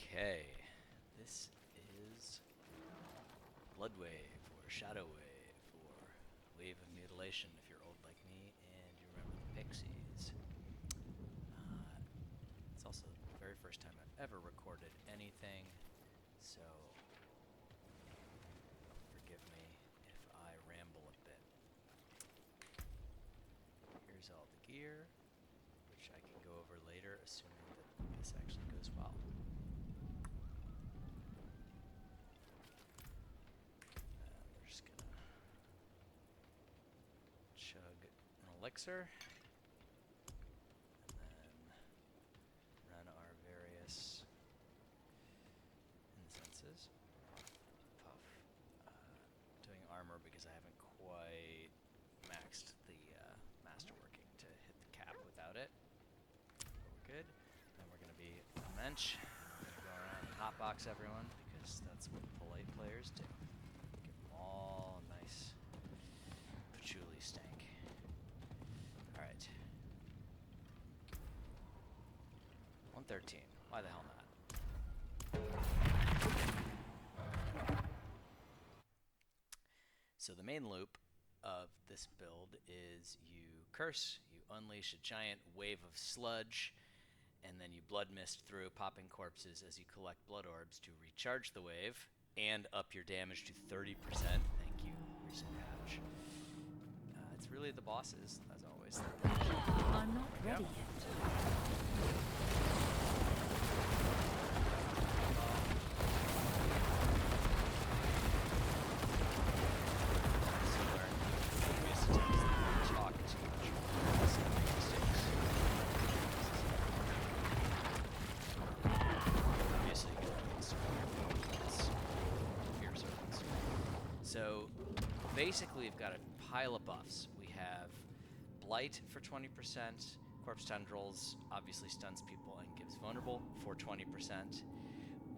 Okay, this is Blood Wave, or Shadow Wave, or Wave of Mutilation if you're old like me and you remember the Pixies. It's also the very first time I've ever recorded anything, so forgive me if I ramble a bit. Here's all the gear, which I can go over later, assuming that this actually goes well. We're just gonna chug an elixir, and then run our various incenses. Puff. Doing armor because I haven't quite maxed the masterworking to hit the cap without it. But we're good. Then we're going to be a mensch. We're going to go around and hotbox everyone because that's what polite players do. Give them all a nice patchouli stank. Alright. 113. Why the hell not? So the main loop of this build is you curse, you unleash a giant wave of sludge, and then you blood mist through, popping corpses as you collect blood orbs to recharge the wave and up your damage to 30%. Thank you, recent patch. It's really the bosses, as always. I'm not ready yet. So basically we've got a pile of buffs. We have Blight for 20%, Corpse Tendrils obviously stuns people and gives vulnerable for 20%.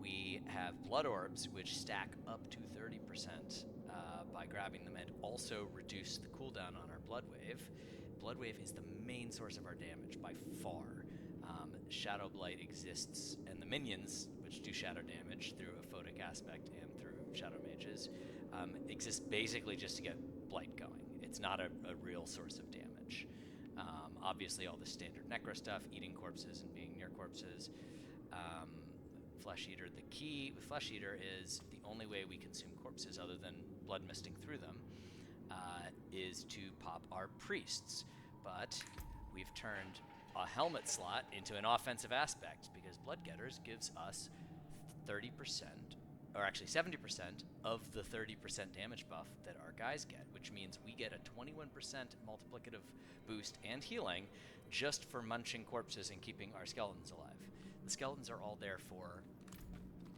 We have Blood Orbs, which stack up to 30% by grabbing them and also reduce the cooldown on our Blood Wave. Blood Wave is the main source of our damage by far. Shadow Blight exists, and the minions, which do shadow damage through a photic aspect and through shadow mages, exist basically just to get Blight going. It's not a real source of damage. Obviously all the standard Necro stuff, eating corpses and being near corpses. Flesh Eater, the key with Flesh Eater is the only way we consume corpses other than blood misting through them is to pop our priests. But we've turned a helmet slot into an offensive aspect because Blood Getters gives us 30%, or actually 70% of the 30% damage buff that our guys get, which means we get a 21% multiplicative boost and healing just for munching corpses and keeping our skeletons alive. The skeletons are all there for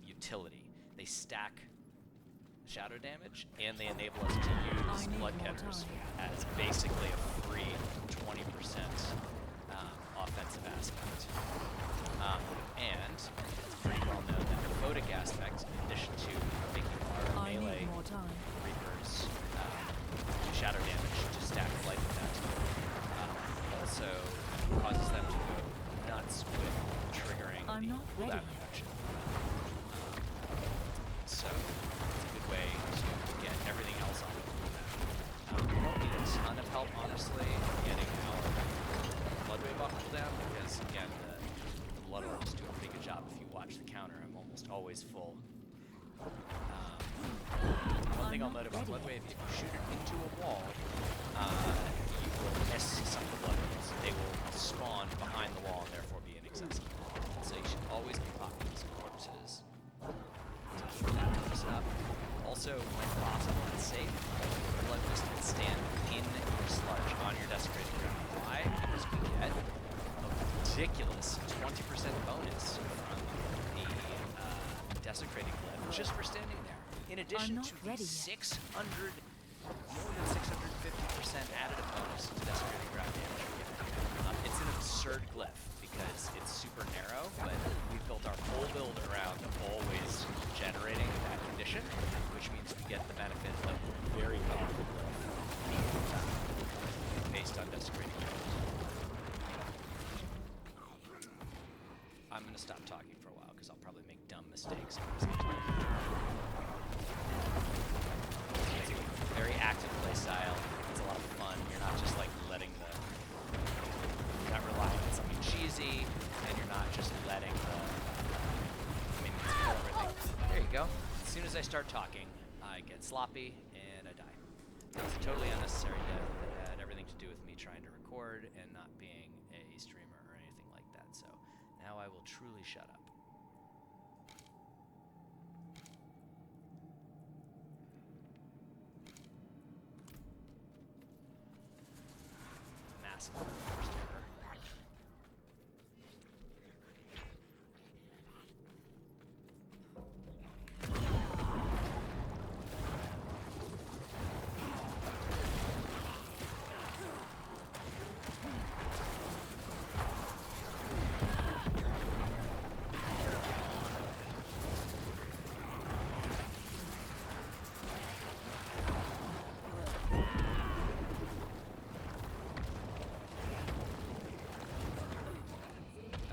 utility. They stack shadow damage, and they enable us to use Blood Getters as basically a free 20% offensive aspect. And it's pretty well known that the photic aspect, in addition to making our melee reapers do shadow damage to stack light with that, also causes them to go nuts with triggering the cooldown reduction. So it's a good way to get everything else on the cooldown. We don't need a ton of help, honestly, getting our Blood Wave off cooldown, because again, the Blood Orbs do a pretty good job. If you watch the counter, I'm almost always full. One thing I'll note about Blood Wave, if you shoot it into a wall, you will miss some of the Blood Orbs. They will spawn behind the wall and therefore be inaccessible. So you should always be popping these corpses to keep that bonus up. Also, when possible and safe, Blood Mist can stand in your sludge on your desecrated ground. Why? Because we get a ridiculous 20% bonus from the desecrating glyph just for standing there. In addition to the 600, more than 650% additive bonus to desecrating ground damage we get. It's an absurd glyph because it's super narrow, but we've built our whole build around always generating that condition, which means we get the benefit of very powerful glyph based on desecrating ground. I'm going to stop talking for a while because I'll probably make dumb mistakes. It's a very active play style. It's a lot of fun. You're not just like letting the, you're not relying on something cheesy, and you're not just letting the minions kill everything. There you go. As soon as I start talking, I get sloppy and I die. That was a totally unnecessary death that had everything to do with me trying to record and not being a streamer or anything like that. So now I will truly shut up. Massive first error.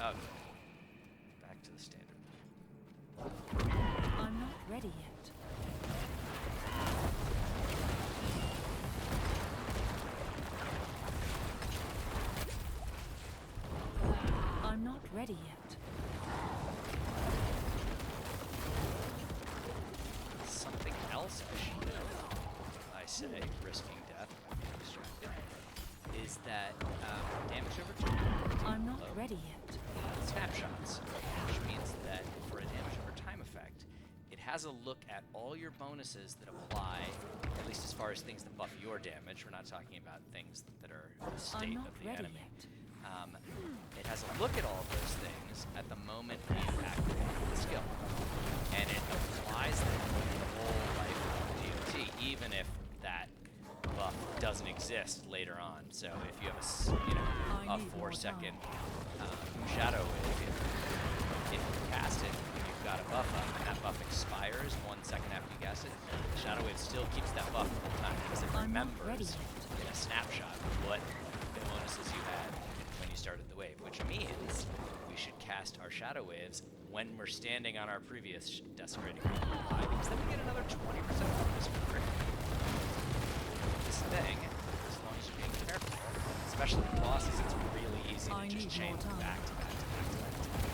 Okay. Back to the standard. I'm not ready yet. I'm not ready yet. Something else I should know, I say, risking death by being distracted, is that damage over time. I'm not low. ready yet. Snapshots, which means that for a damage over time effect, it has a look at all your bonuses that apply, at least as far as things that buff your damage. We're not talking about things that are the state I'm not of the ready enemy. yet. It has a look at all of those things at the moment you activate the skill, and it applies them to the whole life of the DOT, even if that buff doesn't exist later on. So if you have a 4-second shadow wave, if you cast it and you've got a buff up and that buff expires 1 second after you cast it, the shadow wave still keeps that buff the whole time because it I'm not ready remembers yet. in a snapshot what the bonuses you had when you started the wave, which means we should cast our shadow waves when we're standing on our previous desecrating. Why? Because then we get another 20% bonus for free. This thing, as long as you're being careful, especially with bosses, it's really easy to just chain them back to back to back to back to back.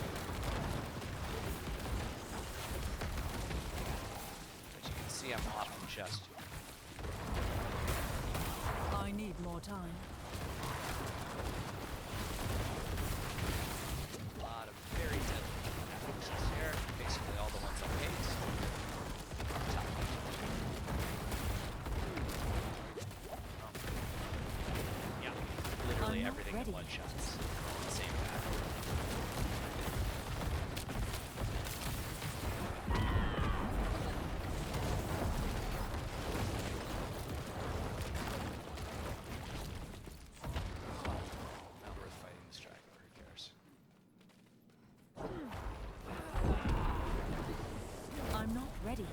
But you can see I'm often just I need more time. a lot of very deadly actions here. Basically all the ones on Hades. Top. Yeah, literally I'm not everything ready in one yet. shots. Same pattern. Not worth fighting this straggler, who cares? I'm not ready yet.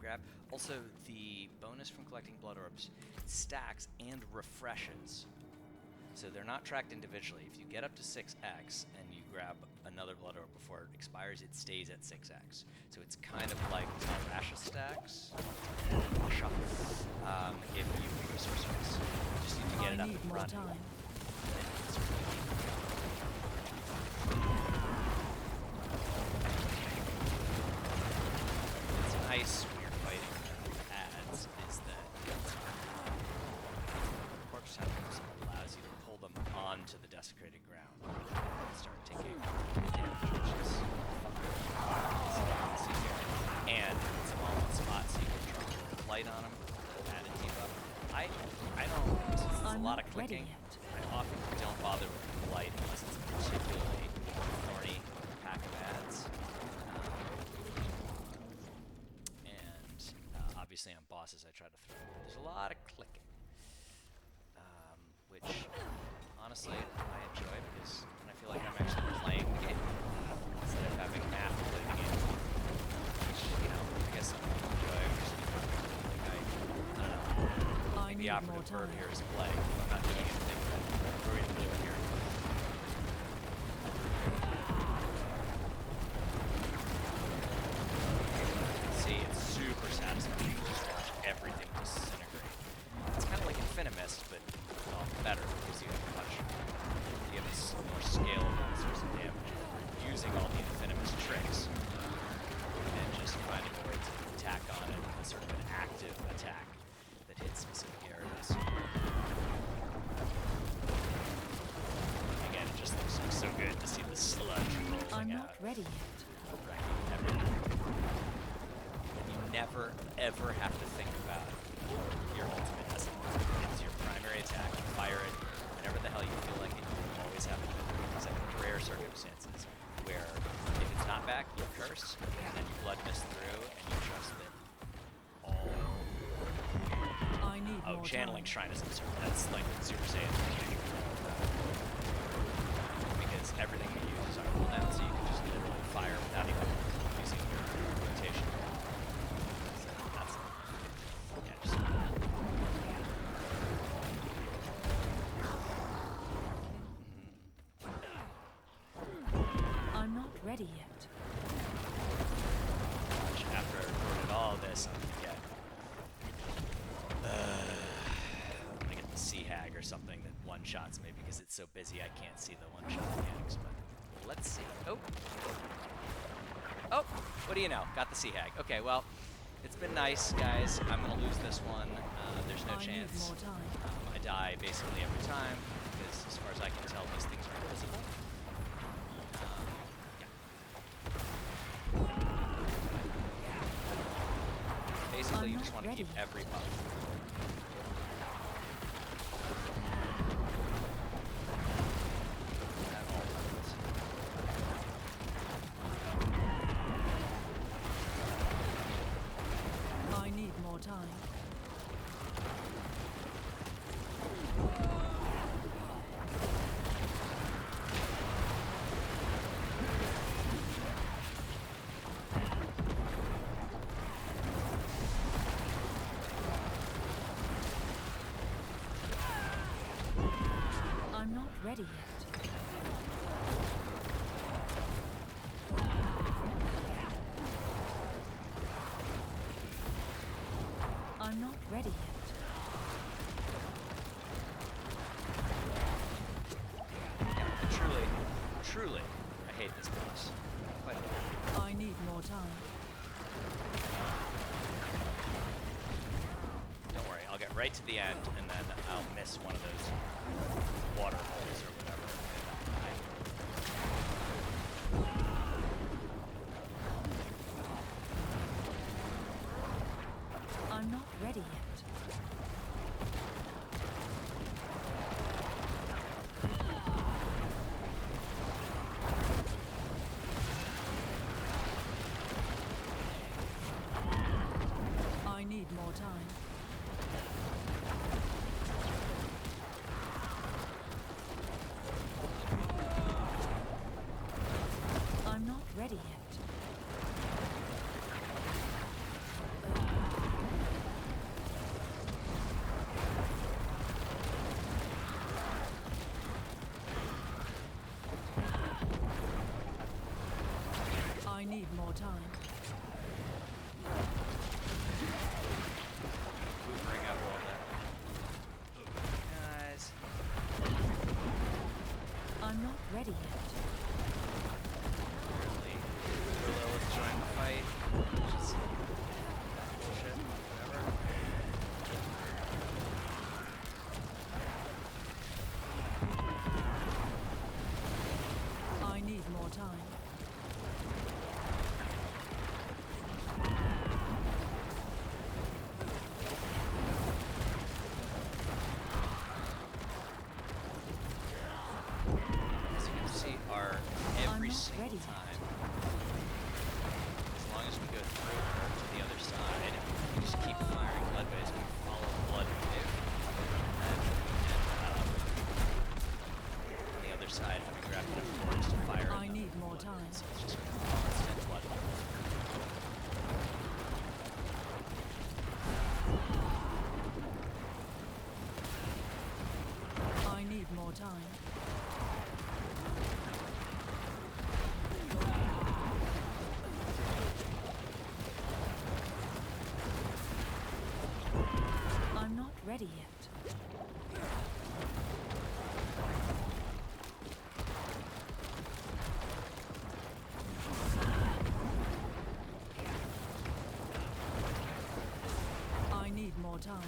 Grab. Also, the bonus from collecting blood orbs stacks and refreshes. So they're not tracked individually. If you get up to 6x and you grab another blood orb before it expires, it stays at 6x. So it's kind of like Rasha stacks. Rasha. If you use sorceress. You just need to get it I up need and more running. time. What's nice when you're fighting ads is that corpse tentacles allows you to pull them onto the desecrated ground and start taking damage, which is fun. So you can see here. And it's a small spot so you can drop a light on them, add a debuff. I don't, since there's a I'm lot not of ready clicking, yet. I often don't bother with the light unless it's a particularly thorny pack of ads. And obviously on bosses I try to throw. There's a lot of clicking, which honestly I enjoy because then I feel like I'm actually playing the game instead of having math play the game. Which, I guess some people enjoy the need more operative verb time. here is play. I'm not doing anything that we're going to do here. See, it's super satisfying to just watch everything disintegrate. It's kind of like Infinimist, but well, better because you have more scalable source of damage. We're using all the Infinimist tricks and just finding a way to tack on a sort of an active attack that hits specific areas. Again, it just looks so good to see the sludge rolling I'm out. not ready yet. Wrecking everything. You never, ever have to think about your ultimate as it's your primary attack. You fire it whenever the hell you feel like it. You always have it, except in rare circumstances where if it's not back, you curse, and then you blood mist through, and you trust that all... I need Oh, more channeling time. Shrine is absurd. That's like Super Saiyan. Because everything you use is on cooldown, so you can just literally fire without even using your rotation. So that's... Yeah, just... I'm not ready yet. After I recorded all of this, I'm gonna get the Sea Hag or something that one-shots me because it's so busy I can't see the one-shot mechanics, but let's see. Oh! Oh! What do you know? Got the Sea Hag. Okay, well, it's been nice, guys. I'm gonna lose this one. There's no I need chance. more time. I die basically every time because, as far as I can tell, these things are invisible. Basically, you I'm just not want to keep ready. every buff. At all times. I need more time. I'm not ready yet. I'm not ready yet. Truly, truly, I hate this boss. Quite a bit. I need more time. Don't worry, I'll get right to the end, and then I'll miss one of those water holes or whatever. I'm not ready yet. I need more time. I'm not ready yet. I need more time. Bring out all that. Guys. I'm not ready yet. Really? Lilith join the fight. Just bullshit. Whatever. I need more time. As you can see, our every not single ready. time, as long as we go through her to the other side, we just keep firing blood waves. We follow the blood wave, and on the other side, we grab enough force to fire. I need more blood time. wave. So it's just constant blood wave. ready yet. I need more time.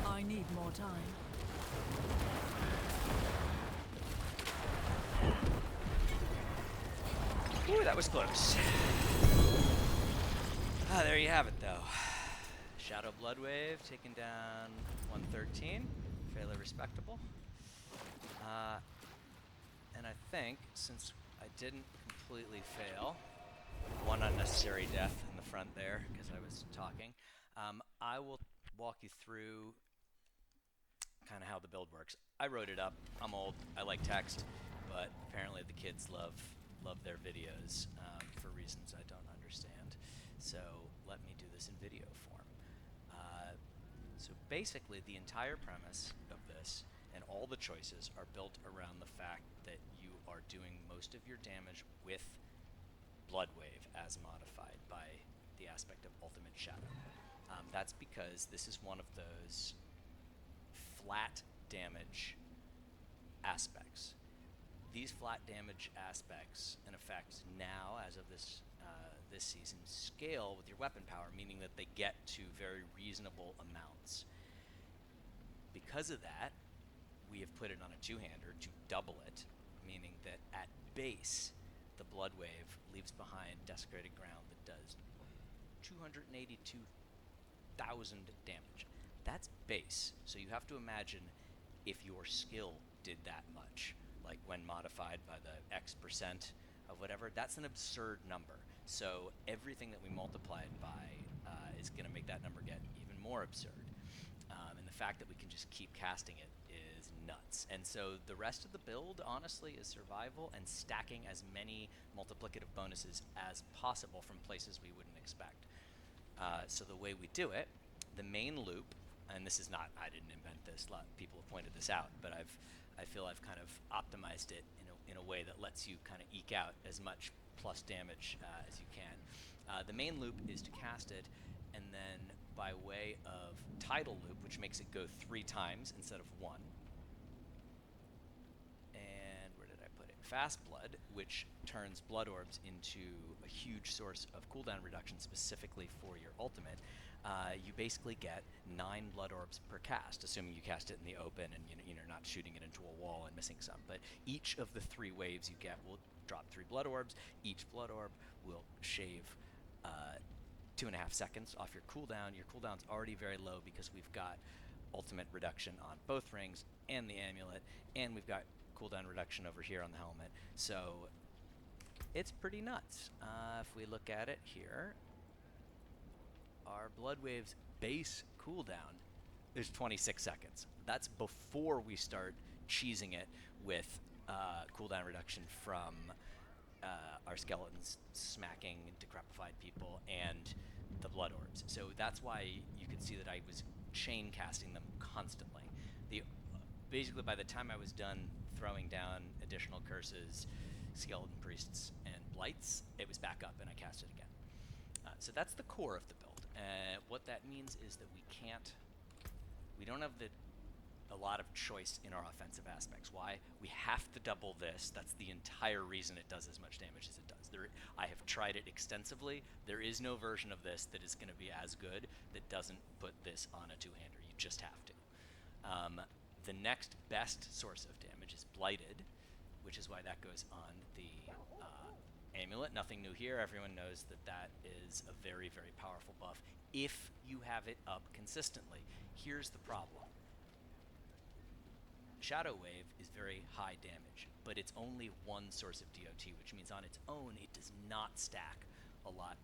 I need more time. Ooh, that was close. Ah, there you have it, though. Shadow Bloodwave taking down 113. Fairly respectable. And I think, since I didn't completely fail, one unnecessary death in the front there, because I was talking, I will walk you through kind of how the build works. I wrote it up. I'm old. I like text, but apparently the kids love their videos for reasons I don't understand. So let me do this in video form. So basically, the entire premise of this and all the choices are built around the fact that you are doing most of your damage with Bloodwave as modified by the aspect of Ultimate Shadow. That's because this is one of those flat damage aspects. These flat damage aspects, in effect, now, as of this this season, scale with your weapon power, meaning that they get to very reasonable amounts. Because of that, we have put it on a two-hander to double it, meaning that at base, the Blood Wave leaves behind Desecrated Ground that does 282,000 damage. That's base, so you have to imagine if your skill did that much, like when modified by the X% of whatever, that's an absurd number. So everything that we multiply it by is going to make that number get even more absurd. And the fact that we can just keep casting it is nuts. And so the rest of the build, honestly, is survival and stacking as many multiplicative bonuses as possible from places we wouldn't expect. So the way we do it, the main loop, and this is not, I didn't invent this, a lot of people have pointed this out, but I feel I've kind of optimized it in a way that lets you kind of eke out as much plus damage as you can. The main loop is to cast it, and then by way of tidal loop, which makes it go 3 times instead of 1. And where did I put it? Fast Blood, which turns blood orbs into a huge source of cooldown reduction specifically for your ultimate. You basically get 9 blood orbs per cast, assuming you cast it in the open and you're not shooting it into a wall and missing some. But each of the 3 waves you get will drop 3 blood orbs. Each blood orb will shave 2.5 seconds off your cooldown. Your cooldown's already very low because we've got ultimate reduction on both rings and the amulet, and we've got cooldown reduction over here on the helmet. So it's pretty nuts. If we look at it here, our Blood Wave's base cooldown is 26 seconds. That's before we start cheesing it with cooldown reduction from our skeletons smacking decrepified people and the blood orbs. So that's why you could see that I was chain casting them constantly. Basically, by the time I was done throwing down additional curses, skeleton priests, and blights, it was back up and I cast it again. So that's the core of the build. What that means is that we don't have a lot of choice in our offensive aspects. Why? We have to double this. That's the entire reason it does as much damage as it does. I have tried it extensively. There is no version of this that is going to be as good that doesn't put this on a two-hander. You just have to. The next best source of damage is Blighted, which is why that goes on the amulet. Nothing new here. Everyone knows that that is a very, very powerful buff if you have it up consistently. Here's the problem. Shadow Wave is very high damage, but it's only one source of DOT, which means on its own it does not stack a lot,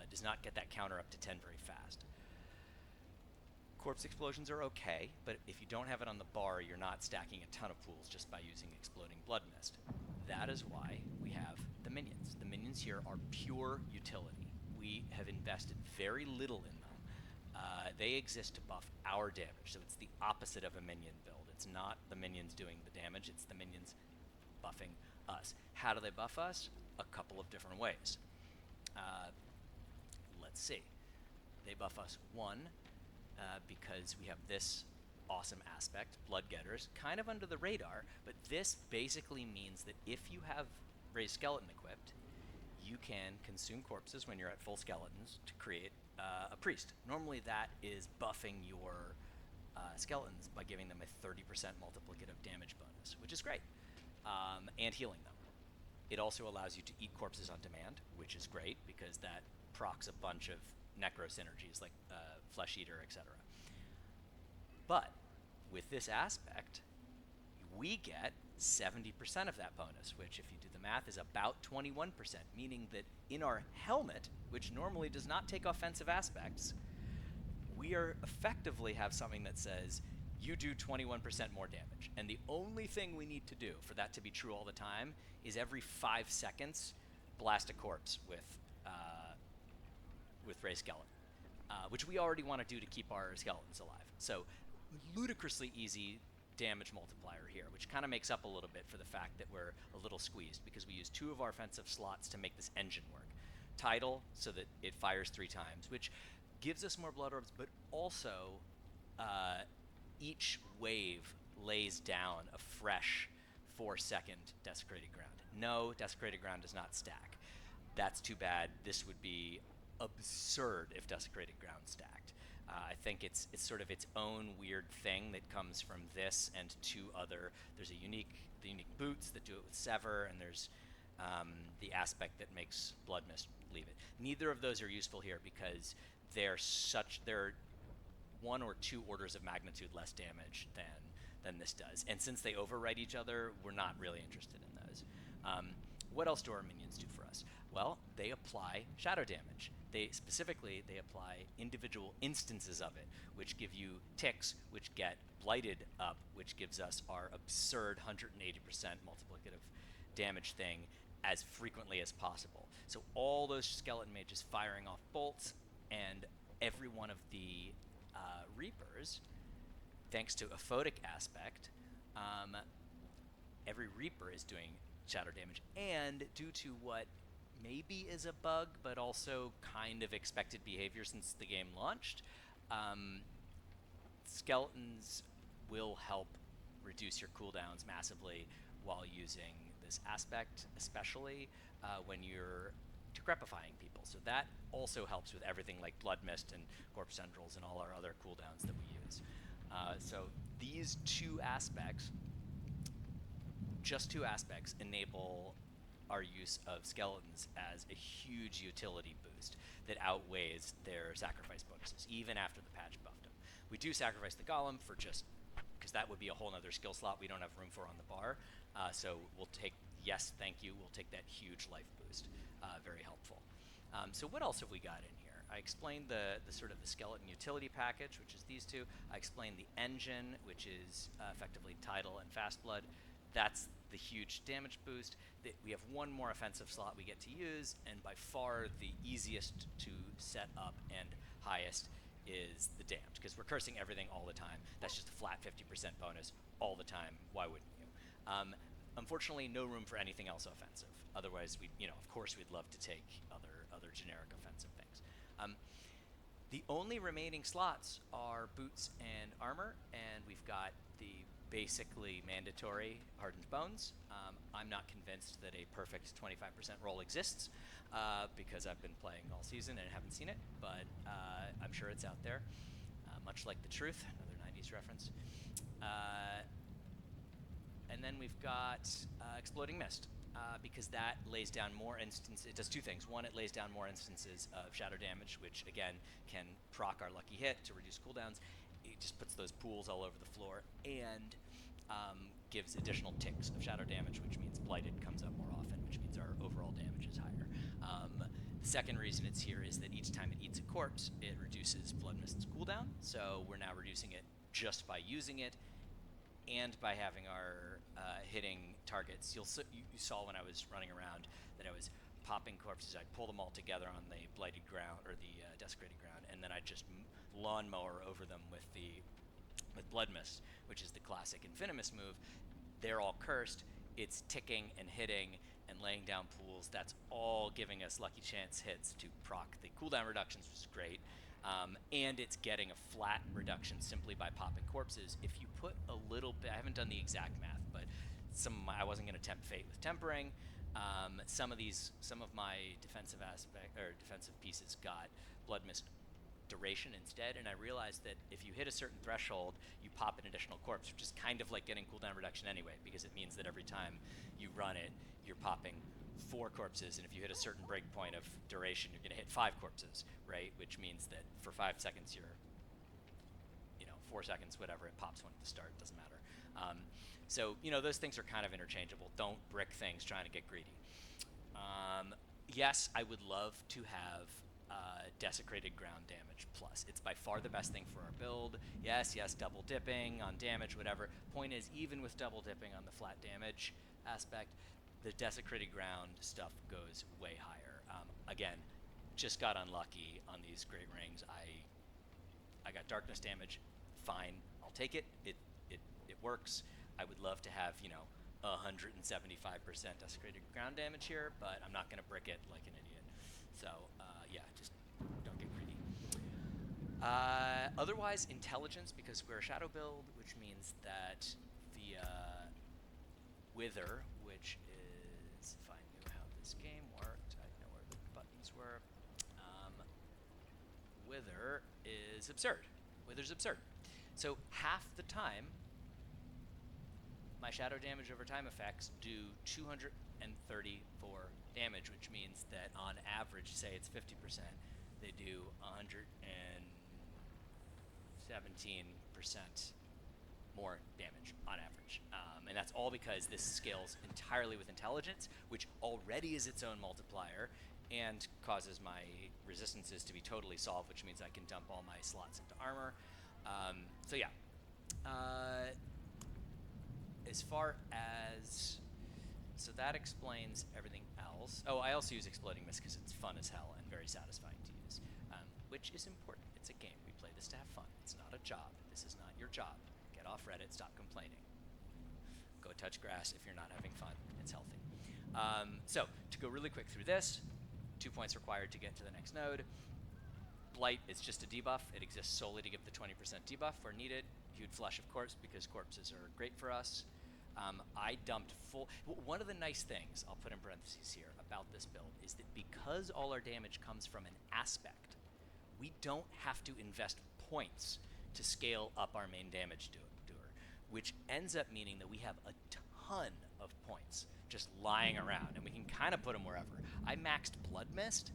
does not get that counter up to 10 very fast. Corpse explosions are okay, but if you don't have it on the bar, you're not stacking a ton of pools just by using Exploding Blood Mist. That is why we have the minions. The minions here are pure utility. We have invested very little in them. They exist to buff our damage, so it's the opposite of a minion build. It's not the minions doing the damage, it's the minions buffing us. How do they buff us? A couple of different ways. Let's see. They buff us, one, because we have this awesome aspect, Blood Getters, kind of under the radar, but this basically means that if you have Raised Skeleton equipped, you can consume corpses when you're at full skeletons to create a priest. Normally that is buffing your skeletons by giving them a 30% multiplicative damage bonus, which is great, and healing them. It also allows you to eat corpses on demand, which is great because that procs a bunch of Necro synergies like Flesh Eater, etc. But with this aspect, we get 70% of that bonus, which if you do the math is about 21%, meaning that in our helmet, which normally does not take offensive aspects, we are effectively have something that says you do 21% more damage. And the only thing we need to do for that to be true all the time is every 5 seconds blast a corpse with Raised Skeleton, which we already want to do to keep our skeletons alive. So ludicrously easy damage multiplier here, which kind of makes up a little bit for the fact that we're a little squeezed because we use 2 of our offensive slots to make this engine work. Tidal, so that it fires 3 times, which gives us more blood orbs, but also each wave lays down a fresh 4-second desecrated ground. No, desecrated ground does not stack. That's too bad. This would be absurd if desecrated ground stacked. I think it's sort of its own weird thing that comes from this and 2 other. There's the unique boots that do it with Sever, and there's the aspect that makes Blood Mist leave it. Neither of those are useful here because they're 1 or 2 orders of magnitude less damage than this does. And since they overwrite each other, we're not really interested in those. What else do our minions do for us? Well, they apply shadow damage. They apply individual instances of it, which give you ticks, which get blighted up, which gives us our absurd 180% multiplicative damage thing as frequently as possible. So all those skeleton mages firing off bolts, and every one of the Reapers, thanks to a photic aspect, every Reaper is doing shadow damage, and due to what maybe is a bug, but also kind of expected behavior since the game launched, skeletons will help reduce your cooldowns massively while using this aspect, especially when you're decrepifying people. So that also helps with everything like Blood Mist and Corpse Tendrils and all our other cooldowns that we use. So these 2 aspects, just 2 aspects, enable our use of skeletons as a huge utility boost that outweighs their sacrifice bonuses, even after the patch buffed them. We do sacrifice the Golem for just because that would be a whole nother skill slot we don't have room for on the bar. So we'll take, yes, thank you, we'll take that huge life boost. Very helpful. So what else have we got in here? I explained the sort of the skeleton utility package, which is these 2. I explained the engine, which is effectively Tidal and Fast Blood. That's the huge damage boost. We have 1 more offensive slot we get to use, and by far the easiest to set up and highest is the Damned, because we're cursing everything all the time. That's just a flat 50% bonus all the time. Why wouldn't you? Unfortunately, no room for anything else offensive. Otherwise, of course, we'd love to take other generic offensive things. The only remaining slots are boots and armor, and we've got the basically mandatory Hardened Bones. I'm not convinced that a perfect 25% roll exists because I've been playing all season and haven't seen it, but I'm sure it's out there, much like The Truth, another 90s reference. And then we've got Exploding Mist, because that lays down more instances. It does 2 things. 1, it lays down more instances of shadow damage, which again can proc our lucky hit to reduce cooldowns. It just puts those pools all over the floor, and gives additional ticks of shadow damage, which means Blighted comes up more often, which means our overall damage is higher. The second reason it's here is that each time it eats a corpse, it reduces Blood Mist's cooldown, so we're now reducing it just by using it, and by having our hitting targets. You saw when I was running around that I was popping corpses. I'd pull them all together on the blighted ground or the desecrated ground, and then I'd just lawnmower over them with blood mist, which is the classic Infinimus move. They're all cursed. It's ticking and hitting and laying down pools. That's all giving us lucky chance hits to proc the cooldown reductions, which is great. And it's getting a flat reduction simply by popping corpses. If you put a little bit, I haven't done the exact math, but I wasn't going to tempt fate with tempering. Some of my defensive pieces got blood mist duration instead, and I realized that if you hit a certain threshold, you pop an additional corpse, which is kind of like getting cooldown reduction anyway, because it means that every time you run it, you're popping 4 corpses, and if you hit a certain breakpoint of duration, you're going to hit 5 corpses, right? Which means that for 5 seconds, you're, 4 seconds, whatever, it pops one at the start, doesn't matter. So, those things are kind of interchangeable. Don't brick things trying to get greedy. Yes, I would love to have desecrated ground damage plus. It's by far the best thing for our build. Yes, double dipping on damage, whatever. Point is, even with double dipping on the flat damage aspect, the desecrated ground stuff goes way higher. Again, just got unlucky on these great rings. I got darkness damage. Fine, I'll take it. It works. I would love to have 175% desecrated ground damage here, but I'm not going to brick it like an idiot. So yeah, just don't get greedy. Otherwise, intelligence, because we're a shadow build, which means that the wither, which is, if I knew how this game worked, I'd know where the buttons were. Wither is absurd. Wither's absurd. So half the time, my shadow damage over time effects do 234 damage, which means that on average, say it's 50%, they do 117% more damage on average. And that's all because this scales entirely with intelligence, which already is its own multiplier and causes my resistances to be totally solved, which means I can dump all my slots into armor. So yeah. As far as, so that explains everything else. Oh, I also use Exploding Mist because it's fun as hell and very satisfying to use, which is important. It's a game. We play this to have fun. It's not a job. This is not your job. Get off Reddit. Stop complaining. Go touch grass if you're not having fun. It's healthy. So to go really quick through this, 2 points required to get to the next node. Blight is just a debuff. It exists solely to give the 20% debuff where needed. Huge flush of corpse because corpses are great for us. I dumped full. One of the nice things, I'll put in parentheses here, about this build is that because all our damage comes from an aspect, we don't have to invest points to scale up our main damage doer, which ends up meaning that we have a ton of points just lying around, and we can kind of put them wherever. I maxed Blood Mist,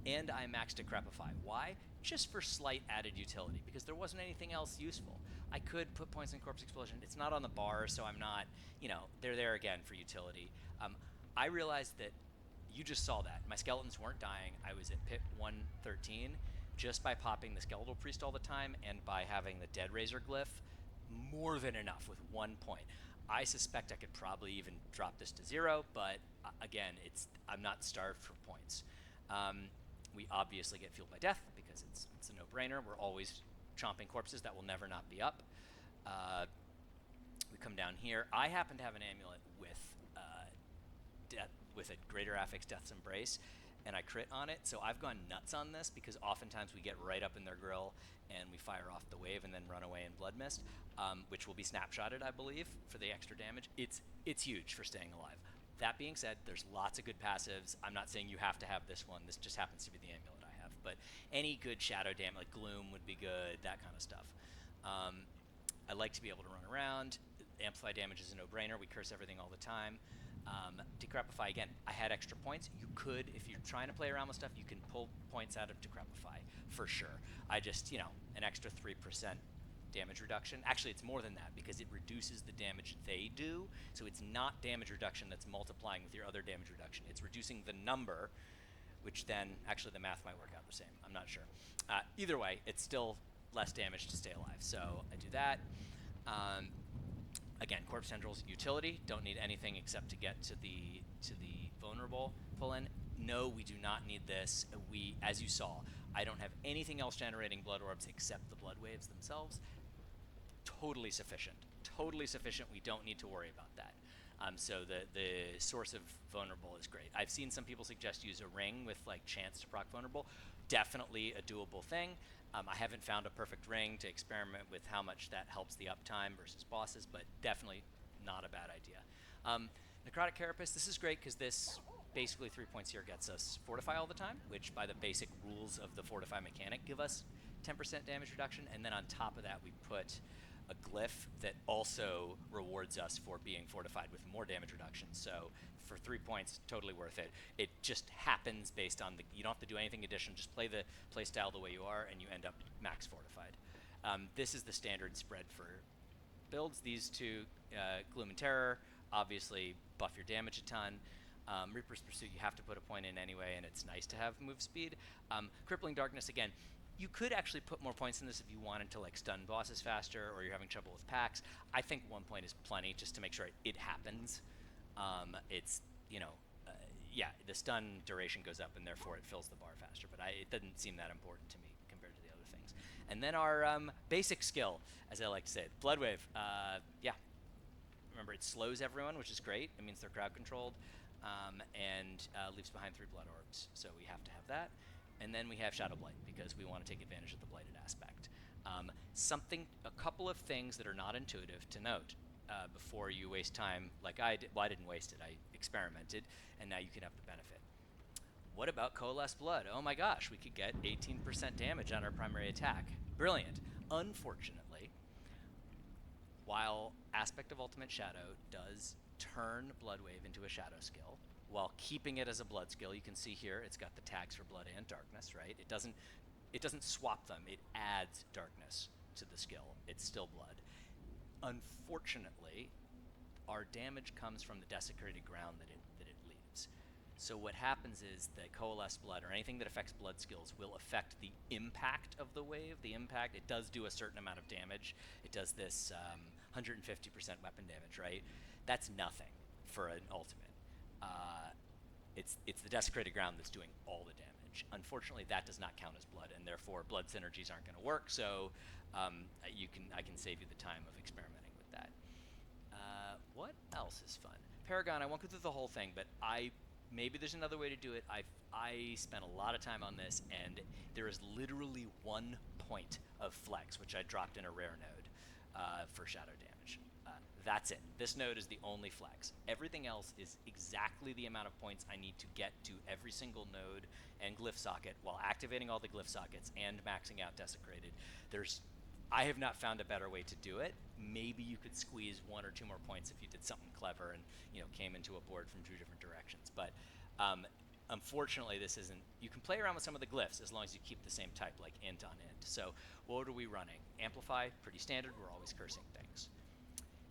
and I maxed Decrepify. Why? Just for slight added utility, because there wasn't anything else useful. I could put points in Corpse Explosion. It's not on the bar, so I'm not, they're there again for utility. I realized that you just saw that. My skeletons weren't dying. I was at pit 113 just by popping the Skeletal Priest all the time and by having the Dead Razor glyph. More than enough with 1 point. I suspect I could probably even drop this to 0, but again, I'm not starved for points. We obviously get fueled by death because it's a no-brainer. We're always chomping corpses that will never not be up. We come down here. I happen to have an amulet with a Greater Affix Death's Embrace, and I crit on it, so I've gone nuts on this because oftentimes we get right up in their grill and we fire off the wave and then run away in Blood Mist, which will be snapshotted, I believe, for the extra damage. It's huge for staying alive. That being said, there's lots of good passives. I'm not saying you have to have this one. This just happens to be the amulet I have. But any good shadow damage, like Gloom would be good, that kind of stuff. I like to be able to run around. Amplify damage is a no-brainer. We curse everything all the time. Decrepify, again, I had extra points. You could, if you're trying to play around with stuff, you can pull points out of Decrepify, for sure. I just, an extra 3% damage reduction. Actually, it's more than that because it reduces the damage they do. So it's not damage reduction that's multiplying with your other damage reduction. It's reducing the number, which then, actually the math might work out the same. I'm not sure. Either way, it's still less damage to stay alive. So I do that. Again, Corpse Tendrils utility. Don't need anything except to get to the vulnerable pull in. no, we do not need this. We, as you saw, I don't have anything else generating blood orbs except the blood waves themselves. Totally sufficient. Totally sufficient. We don't need to worry about that. So the source of vulnerable is great. I've seen some people suggest use a ring with like chance to proc vulnerable. Definitely a doable thing. I haven't found a perfect ring to experiment with how much that helps the uptime versus bosses, but definitely not a bad idea. Necrotic Carapace, this is great because this basically 3 points here gets us Fortify all the time, which by the basic rules of the Fortify mechanic give us 10% damage reduction, and then on top of that we put a glyph that also rewards us for being fortified with more damage reduction. So for 3 points, totally worth it. It just happens based on the, you don't have to do anything additional, just play the play style the way you are and you end up max fortified. This is the standard spread for builds. These two, Gloom and Terror, obviously buff your damage a ton. Reaper's Pursuit, you have to put a point in anyway, and it's nice to have move speed. Crippling Darkness, again, you could actually put more points in this if you wanted to like stun bosses faster or you're having trouble with packs. I think 1 point is plenty just to make sure it happens. It's, you know, yeah, the stun duration goes up and therefore it fills the bar faster, but it doesn't seem that important to me compared to the other things. And then our basic skill, as I like to say, Blood Wave. Yeah, remember it slows everyone, which is great. It means they're crowd controlled, and leaves behind 3 blood orbs, so we have to have that. And then we have Shadow Blight because we want to take advantage of the blighted aspect. A couple of things that are not intuitive to note before you waste time, like I did. Well, I didn't waste it. I experimented, and now you can have the benefit. What about Coalesce Blood? Oh my gosh, we could get 18% damage on our primary attack. Brilliant. Unfortunately, while Aspect of Ultimate Shadow does turn Blood Wave into a shadow skill, while keeping it as a blood skill, you can see here it's got the tags for blood and darkness, right? It doesn't swap them. It adds darkness to the skill. It's still blood. Unfortunately, our damage comes from the desecrated ground that it leaves. So what happens is that Coalesce Blood or anything that affects blood skills will affect the impact of the wave. The impact, it does do a certain amount of damage. It does this 150% weapon damage, right? That's nothing for an ultimate. It's the desecrated ground that's doing all the damage. Unfortunately, that does not count as blood, and therefore blood synergies aren't going to work. So I can save you the time of experimenting with that. What else is fun? Paragon. I won't go through the whole thing, but maybe there's another way to do it. I spent a lot of time on this, and there is literally 1 point of flex, which I dropped in a rare node for shadow damage. That's it. This node is the only flex. Everything else is exactly the amount of points I need to get to every single node and glyph socket while activating all the glyph sockets and maxing out Desecrated. I have not found a better way to do it. Maybe you could squeeze 1 or 2 more points if you did something clever and came into a board from 2 different directions. But unfortunately, this isn't. You can play around with some of the glyphs as long as you keep the same type, like int on int. So what are we running? Amplify, pretty standard. We're always cursing things.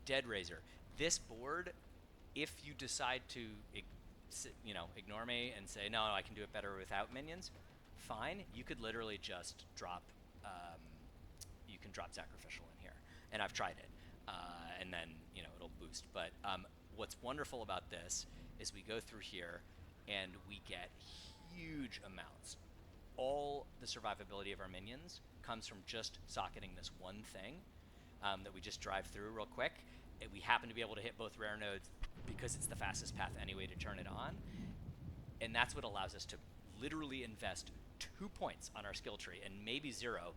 Dead Razor. This board, if you decide to ignore me and say, no, I can do it better without minions, fine. You could literally just drop, you can drop Sacrificial in here. And I've tried it. And then, it'll boost. But what's wonderful about this is we go through here and we get huge amounts. All the survivability of our minions comes from just socketing this one thing that we just drive through real quick. We happen to be able to hit both rare nodes because it's the fastest path anyway to turn it on. And that's what allows us to literally invest 2 points on our skill tree and maybe 0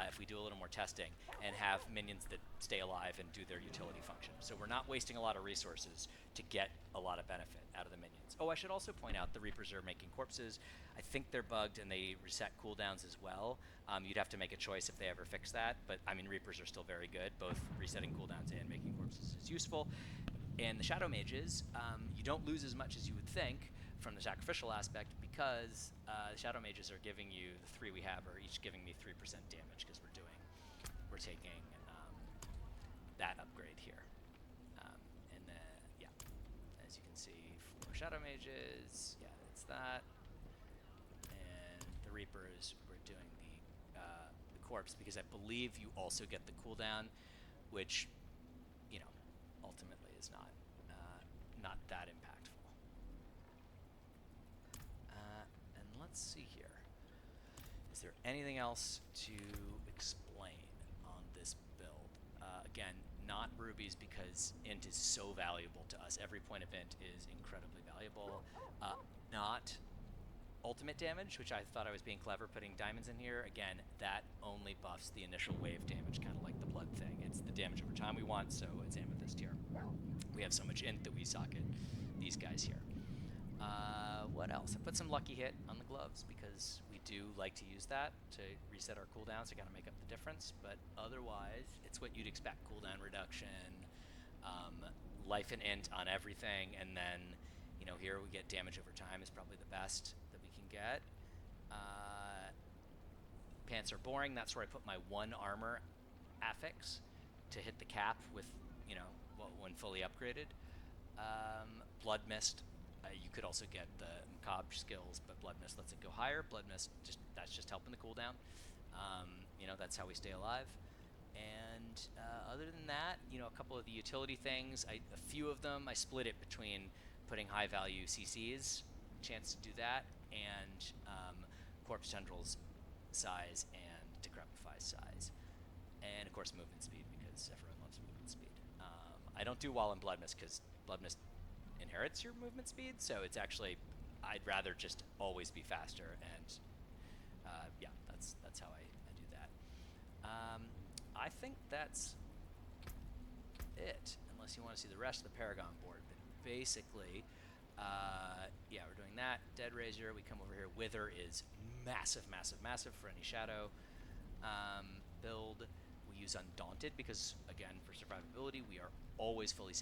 if we do a little more testing and have minions that stay alive and do their utility function. So we're not wasting a lot of resources to get a lot of benefit out of the minions. Oh, I should also point out the Reapers are making corpses. I think they're bugged and they reset cooldowns as well. You'd have to make a choice if they ever fix that, but I mean Reapers are still very good. Both resetting cooldowns and making corpses is useful. And the Shadow Mages, you don't lose as much as you would think from the sacrificial aspect because the Shadow Mages are giving you, the 3 we have are each giving me 3% damage because we're taking that upgrade here. And then, yeah, as you can see for Shadow Mages, yeah, it's that. And the Reapers, we're doing the corpse because I believe you also get the cooldown, which, ultimately is not that impactful. let's see here. Is there anything else to explain on this build? Again, not rubies because int is so valuable to us. Every point of int is incredibly valuable. Not ultimate damage, which I thought I was being clever putting diamonds in here. Again, that only buffs the initial wave damage, kind of like the blood thing. It's the damage over time we want, so it's amethyst here. We have so much int that we socket these guys here. What else? I put some lucky hit on the gloves because we do like to use that to reset our cooldowns to kind of make up the difference, but otherwise it's what you'd expect. Cooldown reduction, life and int on everything, and then, you know, here we get damage over time is probably the best that we can get. Pants are boring. That's where I put my 1 armor affix to hit the cap with, you know, when fully upgraded. Blood Mist. You could also get the Macabre skills, but Blood Mist lets it go higher. Blood Mist, that's just helping the cooldown. You know, that's how we stay alive. And other than that, you know, a couple of the utility things, a few of them, I split it between putting high value CCs, chance to do that, and Corpse Tendrils size and Decrepify size. And of course movement speed, because everyone loves movement speed. I don't do well in Blood Mist because Blood Mist inherits your movement speed, so it's actually, I'd rather just always be faster, and yeah, that's how I do that. I think that's it, unless you want to see the rest of the Paragon board. But basically, yeah, we're doing that. Dead Razor, we come over here. Wither is massive, massive, massive for any shadow build. We use Undaunted because, again, for survivability, we are always fully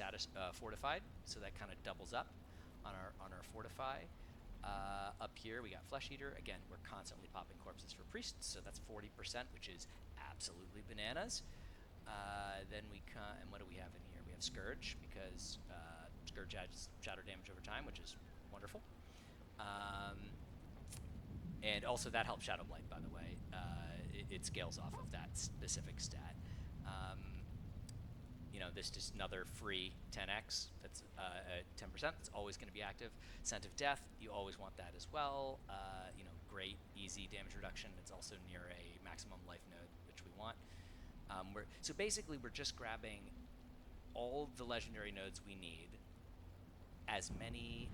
fortified, so that kind of doubles up on our fortify. Up here we got Flesh Eater. Again, we're constantly popping corpses for priests, so that's 40%, which is absolutely bananas. Then we and what do we have in here? We have Scourge, because Scourge adds shadow damage over time, which is wonderful. And also that helps Shadow Blight, by the way. It scales off of that specific stat. You know, this is another free 10x. That's 10%. That's always going to be active. Scent of Death, you always want that as well. You know, great, easy damage reduction. It's also near a maximum life node, which we want. So basically, we're just grabbing all the legendary nodes we need, as many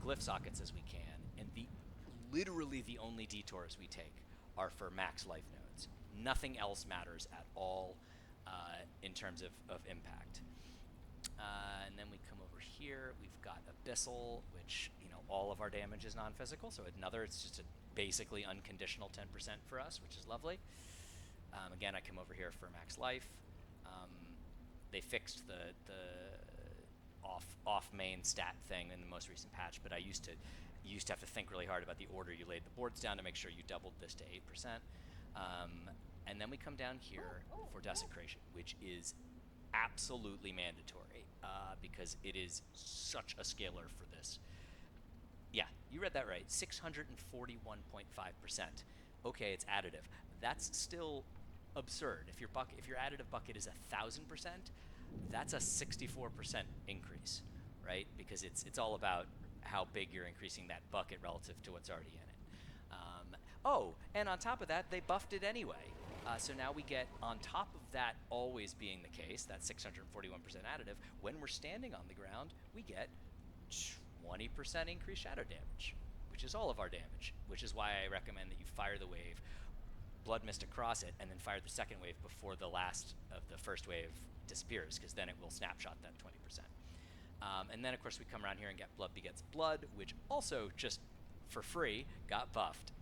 glyph sockets as we can, and literally the only detours we take are for max life nodes. Nothing else matters at all in terms of impact. And then we come over here. We've got Abyssal, which, you know, all of our damage is non-physical, so it's just a basically unconditional 10% for us, which is lovely. Again, I come over here for max life. They fixed the off main stat thing in the most recent patch, but I used to have to think really hard about the order you laid the boards down to make sure you doubled this to 8%. And then we come down here for Desecration, which is absolutely mandatory because it is such a scaler for this. Yeah, you read that right. 641.5%. Okay, it's additive. That's still absurd. If your additive bucket is 1,000%, that's a 64% increase, right? Because it's all about how big you're increasing that bucket relative to what's already in it. Oh, and on top of that, they buffed it anyway. So now we get, on top of that always being the case, that 641% additive, when we're standing on the ground, we get 20% increased shadow damage, which is all of our damage, which is why I recommend that you fire the wave, Blood Mist across it, and then fire the second wave before the last of the first wave disappears, because then it will snapshot that 20%. And then, of course, we come around here and get Blood Begets Blood, which also just for free got buffed.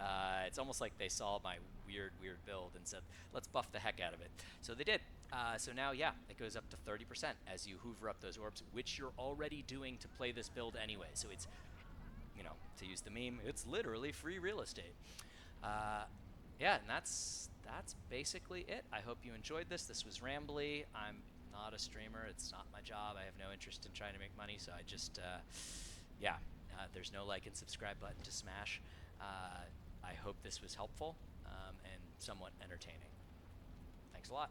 It's almost like they saw my weird build and said, let's buff the heck out of it. So they did. So now, yeah, it goes up to 30% as you hoover up those orbs, which you're already doing to play this build anyway. So it's, you know, to use the meme, it's literally free real estate. Yeah, and that's basically it. I hope you enjoyed this. This was rambly. I'm not a streamer. It's not my job. I have no interest in trying to make money, so I just, yeah. There's no like and subscribe button to smash. I hope this was helpful and somewhat entertaining. Thanks a lot.